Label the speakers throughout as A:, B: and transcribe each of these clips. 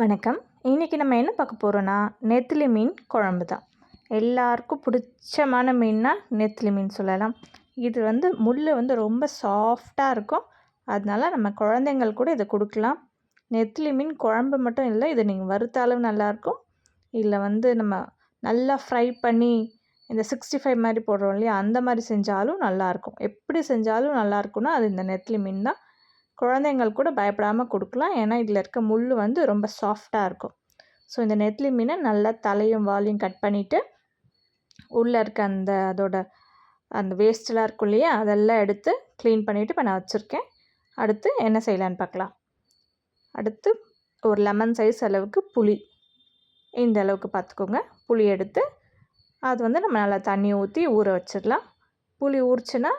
A: வணக்கம். இன்றைக்கி நம்ம என்ன பார்க்க போகிறோன்னா, நெத்திலி மீன் குழம்பு தான். எல்லாருக்கும் பிடிச்சமான மீன்னா நெத்திலி மீன் சொல்லலாம். இது முள் ரொம்ப சாஃப்டாக இருக்கும். அதனால நம்ம குழந்தைங்கள் கூட இதை கொடுக்கலாம். நெத்திலி மீன் குழம்பு மட்டும் இல்லை, இதை நீங்கள் வறுத்தாலும் நல்லாயிருக்கும். இல்லை நம்ம நல்லா ஃப்ரை பண்ணி இந்த 65 மாதிரி போடுறோம் இல்லையா, அந்த மாதிரி செஞ்சாலும் நல்லாயிருக்கும். எப்படி செஞ்சாலும் நல்லாயிருக்குன்னா அது இந்த நெத்திலி மீன் தான். குழந்தைங்கள் கூட பயப்படாமல் கொடுக்கலாம். ஏன்னா இதில் இருக்க முள் ரொம்ப சாஃப்டாக இருக்கும். ஸோ இந்த நெத்திலி மீனை நல்லா தலையும் வாலையும் கட் பண்ணிவிட்டு உள்ளே இருக்க அதோட அந்த வேஸ்ட்டெலாம் இருக்கும் இல்லையா, அதெல்லாம் எடுத்து க்ளீன் பண்ணிவிட்டு இப்போ நான் வச்சுருக்கேன். அடுத்து என்ன செய்யலான்னு பார்க்கலாம். அடுத்து ஒரு லெமன் சைஸ் அளவுக்கு புளி, இந்த அளவுக்கு பார்த்துக்கோங்க. புளி எடுத்து அது நம்ம நல்லா தண்ணி ஊற்றி ஊற வச்சிடலாம். புளி ஊறிச்சுன்னா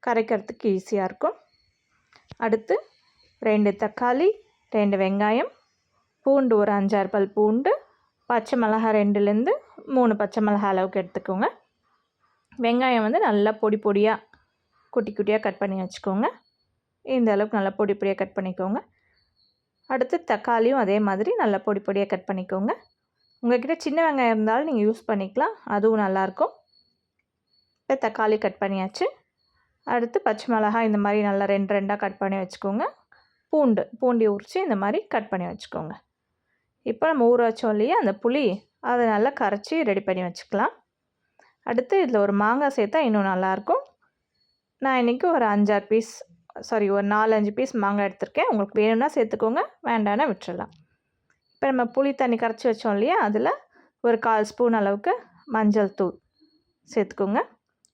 A: கரைக்கிறதுக்கு ஈஸியாக இருக்கும். அடுத்து 2 தக்காளி, 2 வெங்காயம், பூண்டு ஒரு 5-6 பல் பூண்டு, பச்சை மிளகாய் 2லேருந்து 3 பச்சை மிளகாய் அளவுக்கு எடுத்துக்கோங்க. வெங்காயம் நல்லா பொடி பொடியாக குட்டி குட்டியாக கட் பண்ணி வச்சுக்கோங்க. இந்த அளவுக்கு நல்லா பொடி பொடியாக கட் பண்ணிக்கோங்க. அடுத்து தக்காளியும் அதே மாதிரி நல்லா பொடி பொடியாக கட் பண்ணிக்கோங்க. உங்கள்கிட்ட சின்ன வெங்காயம் இருந்தாலும் நீங்கள் யூஸ் பண்ணிக்கலாம், அதுவும் நல்லாயிருக்கும். இப்போ தக்காளி கட் பண்ணியாச்சு. அடுத்து பச்சை மிளகாய் இந்த மாதிரி நல்லா 2 கட் பண்ணி வச்சுக்கோங்க. பூண்டி உரித்து இந்த மாதிரி கட் பண்ணி வச்சுக்கோங்க. இப்போ நம்ம ஊற வச்சோம் இல்லையா அந்த புளி, அதை நல்லா கரைச்சி ரெடி பண்ணி வச்சுக்கலாம். அடுத்து இதில் ஒரு மாங்காய் சேர்த்தா இன்னும் நல்லாயிருக்கும். நான் இன்றைக்கி ஒரு 4-5 பீஸ் மாங்காய் எடுத்திருக்கேன். உங்களுக்கு வேணும்னா சேர்த்துக்கோங்க, வேண்டாம்னா விட்டுறலாம். இப்போ நம்ம புளி தண்ணி கரைச்சி வச்சோம் இல்லையா, அதில் ஒரு 1/4 ஸ்பூன் அளவுக்கு மஞ்சள் தூள் சேர்த்துக்கோங்க.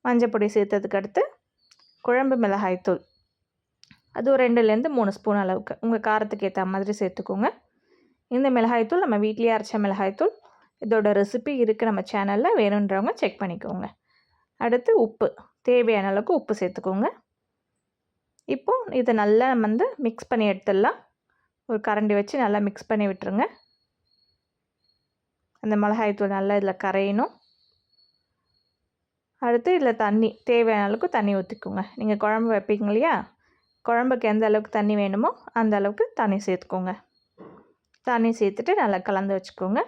A: மஞ்சள் பொடி சேர்த்ததுக்கு அடுத்து குழம்பு மிளகாய் தூள், அது ஒரு 2லேருந்து 3 ஸ்பூன் அளவுக்கு உங்கள் காரத்துக்கு ஏற்ற மாதிரி சேர்த்துக்கோங்க. இந்த மிளகாய்த்தூள் நம்ம வீட்லேயே அரைச்ச மிளகாய்த்தூள். இதோட ரெசிபி இருக்குது நம்ம சேனலில், வேணுன்றவங்க செக் பண்ணிக்கோங்க. அடுத்து உப்பு, தேவையான அளவுக்கு உப்பு சேர்த்துக்கோங்க. இப்போது இதை நல்லா நம்ம மிக்ஸ் பண்ணி எடுத்துடலாம். ஒரு கரண்டி வச்சு நல்லா மிக்ஸ் பண்ணி விட்டுருங்க. அந்த மிளகாய்த்தூள் நல்லா இதில் கரையணும். அடுத்து இதில் தண்ணி, தேவையான அளவுக்கு தண்ணி ஊற்றிக்கோங்க. நீங்கள் குழம்பு வைப்பீங்க இல்லையா, குழம்புக்கு எந்த அளவுக்கு தண்ணி வேணுமோ அந்த அளவுக்கு தண்ணி சேர்த்துக்கோங்க. தண்ணி சேர்த்துட்டு நல்லா கலந்து வச்சுக்கோங்க.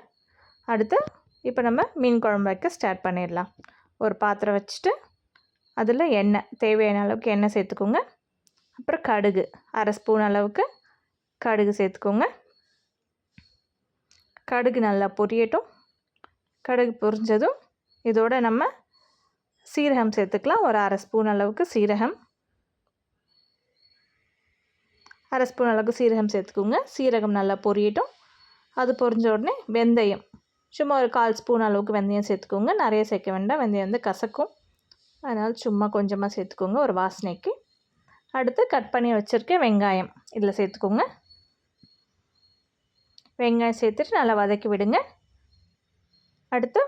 A: அடுத்து இப்போ நம்ம மீன் குழம்பு வைக்க ஸ்டார்ட் பண்ணிடலாம். ஒரு பாத்திரம் வச்சுட்டு அதில் எண்ணெய், தேவையான அளவுக்கு எண்ணெய் சேர்த்துக்கோங்க. அப்புறம் கடுகு 1/2 ஸ்பூன் அளவுக்கு கடுகு சேர்த்துக்கோங்க. கடுகு நல்லா பொரியட்டும். கடுகு பொரிஞ்சதும் இதோட நம்ம சீரகம் சேர்த்துக்கலாம். ஒரு 1/2 ஸ்பூன் அளவுக்கு சீரகம், 1/2 ஸ்பூன் அளவுக்கு சீரகம் சேர்த்துக்கோங்க. சீரகம் நல்லா பொரியட்டும். அது பொரிஞ்ச உடனே வெந்தயம், சும்மா ஒரு 1/4 ஸ்பூன் அளவுக்கு வெந்தயம் சேர்த்துக்கோங்க. நிறைய சேர்க்க வேண்டாம், வெந்தயம் கசக்கும். அதனால் சும்மா கொஞ்சமாக சேர்த்துக்கோங்க ஒரு வாசனைக்கு. அடுத்து கட் பண்ணி வச்சுருக்க வெங்காயம் இதில் சேர்த்துக்கோங்க. வெங்காயம் சேர்த்துட்டு நல்லா வதக்கி விடுங்க. அடுத்து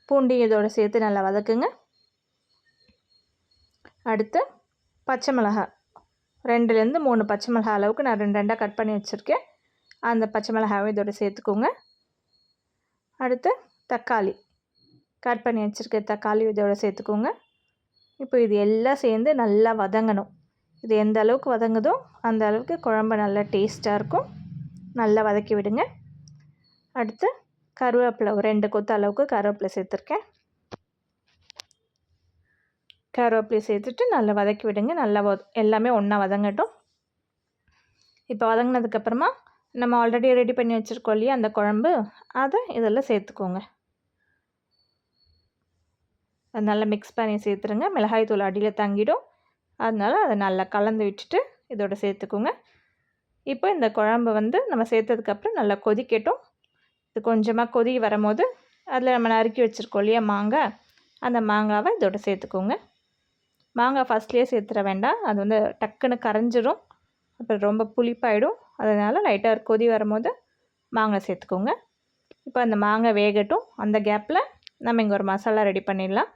A: பூண்டு இதோடு சேர்த்து நல்லா வதக்குங்க. அடுத்து பச்சை மிளகாய், 2லேருந்து 3 பச்சை மிளகாய் அளவுக்கு நான் 2 கட் பண்ணி வச்சுருக்கேன். அந்த பச்சை மிளகாவை இதோட சேர்த்துக்கோங்க. அடுத்து தக்காளி, கட் பண்ணி வச்சுருக்க தக்காளி இதோட சேர்த்துக்கோங்க. இப்போ இது எல்லாம் சேர்ந்து நல்லா வதங்கணும். இது எந்த அளவுக்கு வதங்குதோ அந்த அளவுக்கு குழம்பு நல்லா டேஸ்ட்டாக இருக்கும். நல்லா வதக்கி விடுங்க. அடுத்து கருவேப்பிலை, ஒரு 2 கொத்து அளவுக்கு கருவேப்பிலை சேர்த்துருக்கேன். கருவேப்பிலை சேர்த்துட்டு நல்லா வதக்கி விடுங்க. நல்லா எல்லாமே ஒன்றா வதங்கட்டும். இப்போ வதங்கினதுக்கப்புறமா நம்ம ஆல்ரெடி ரெடி பண்ணி வச்சுருக்கோம் இல்லையா அந்த குழம்பு, அதை இதில் சேர்த்துக்கோங்க. அது நல்லா மிக்ஸ் பண்ணி சேர்த்துருங்க. மிளகாய் தூள் அடியில் தங்கிடும், அதனால் அதை நல்லா கலந்து விட்டுட்டு இதோட சேர்த்துக்கோங்க. இப்போ இந்த குழம்பு நம்ம சேர்த்ததுக்கப்புறம் நல்லா கொதிக்கட்டும். இது கொஞ்சமாக கொதி வரும்போது அதில் நம்ம நறுக்கி வச்சுருக்கோம் இல்லையா மாங்காய், அந்த மாங்காவை இதோட சேர்த்துக்கோங்க. மாங்காய் ஃபஸ்ட்லேயே சேர்த்துட வேண்டாம், அது டக்குன்னு கரைஞ்சிரும், அப்புறம் ரொம்ப புளிப்பாயிடும். அதனால் லைட்டாக கொதி வரும்போது மாங்காய் சேர்த்துக்கோங்க. இப்போ அந்த மாங்காய் வேகட்டும். அந்த கேப்பில் நம்ம இங்கே ஒரு மசாலா ரெடி பண்ணிடலாம்.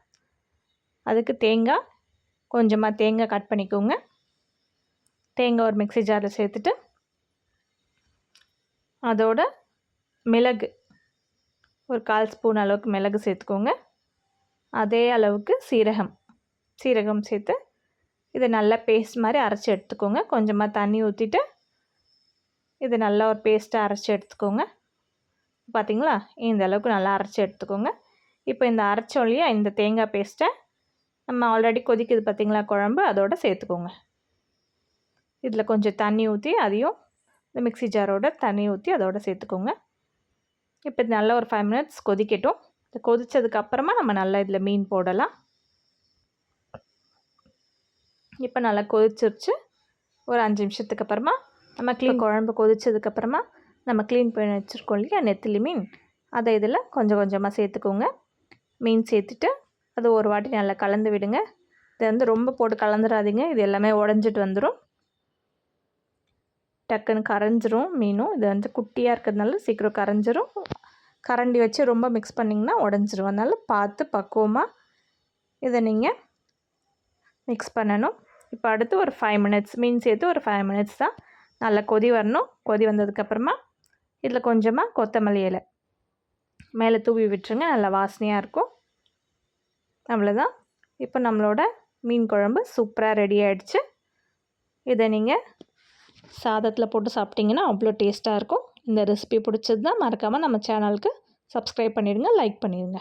A: அதுக்கு கொஞ்சமாக தேங்காய் கட் பண்ணிக்கோங்க. தேங்காய் ஒரு மிக்ஸி ஜாரில் சேர்த்துட்டு அதோட மிளகு, ஒரு 1/4 ஸ்பூன் அளவுக்கு மிளகு சேர்த்துக்கோங்க. அதே அளவுக்கு சீரகம் சேர்த்து இதை நல்லா பேஸ்ட் மாதிரி அரைச்சி எடுத்துக்கோங்க. கொஞ்சமாக தண்ணி ஊற்றிட்டு இது நல்லா ஒரு பேஸ்ட்டாக அரைச்சி எடுத்துக்கோங்க. பார்த்திங்களா, இந்த அளவுக்கு நல்லா அரைச்சி எடுத்துக்கோங்க. இப்போ இந்த அரைச்சோம் இல்லையா, இந்த தேங்காய் பேஸ்ட்டை நம்ம ஆல்ரெடி கொதிக்குது பார்த்திங்களா குழம்பு, அதோடு சேர்த்துக்கோங்க. இதில் கொஞ்சம் தண்ணி ஊற்றி அதையும் இந்த மிக்ஸி ஜாரோட தண்ணி ஊற்றி அதோடு சேர்த்துக்கோங்க. இப்போ இது நல்லா ஒரு 5 மினிட்ஸ் கொதிக்கட்டும். இது கொதித்ததுக்கப்புறமா நம்ம நல்லா இதில் மீன் போடலாம். இப்போ நல்லா கொதிச்சிருச்சு. ஒரு 5 நிமிஷத்துக்கு அப்புறமா நம்ம குழம்பு கொதித்ததுக்கப்புறமா நம்ம க்ளீன் பண்ணி வச்சுருக்கோம் இல்லையா நெத்திலி மீன், அதை இதில் கொஞ்சம் கொஞ்சமாக சேர்த்துக்கோங்க. மீன் சேர்த்துட்டு அது ஒரு வாட்டி நல்லா கலந்து விடுங்க. இதை வந்து ரொம்ப போட்டு கலந்துடாதீங்க, இது எல்லாமே உடஞ்சிட்டு வந்துடும், டக்குன்னு கரைஞ்சிரும் மீனும். இது வந்து குட்டியாக இருக்கிறதுனால சீக்கிரம் கரைஞ்சிரும். கரண்டி வச்சு ரொம்ப மிக்ஸ் பண்ணிங்கன்னா உடஞ்சிரும். அதனால் பார்த்து பக்குவமாக இதை நீங்கள் மிக்ஸ் பண்ணணும். இப்போ அடுத்து ஒரு 5 மினிட்ஸ் மீன் சேர்த்து ஒரு 5 மினிட்ஸ் தான் நல்லா கொதி வரணும். கொதி வந்ததுக்கப்புறமா இதில் கொஞ்சமாக கொத்தமல்லி இலை மேலே தூவி விட்டுருங்க, நல்லா வாசனையாக இருக்கும். அவ்வளோதான். இப்போ நம்மளோட மீன் குழம்பு சூப்பராக ரெடி ஆகிடுச்சு. இதை நீங்கள் சாதத்தில் போட்டு சாப்பிட்டிங்கன்னா அவ்வளோ டேஸ்ட்டாக இருக்கும். இந்த ரெசிபி பிடிச்சதுன்னா மறக்காமல் நம்ம சேனலுக்கு சப்ஸ்கிரைப் பண்ணிடுங்க, லைக் பண்ணிடுங்க.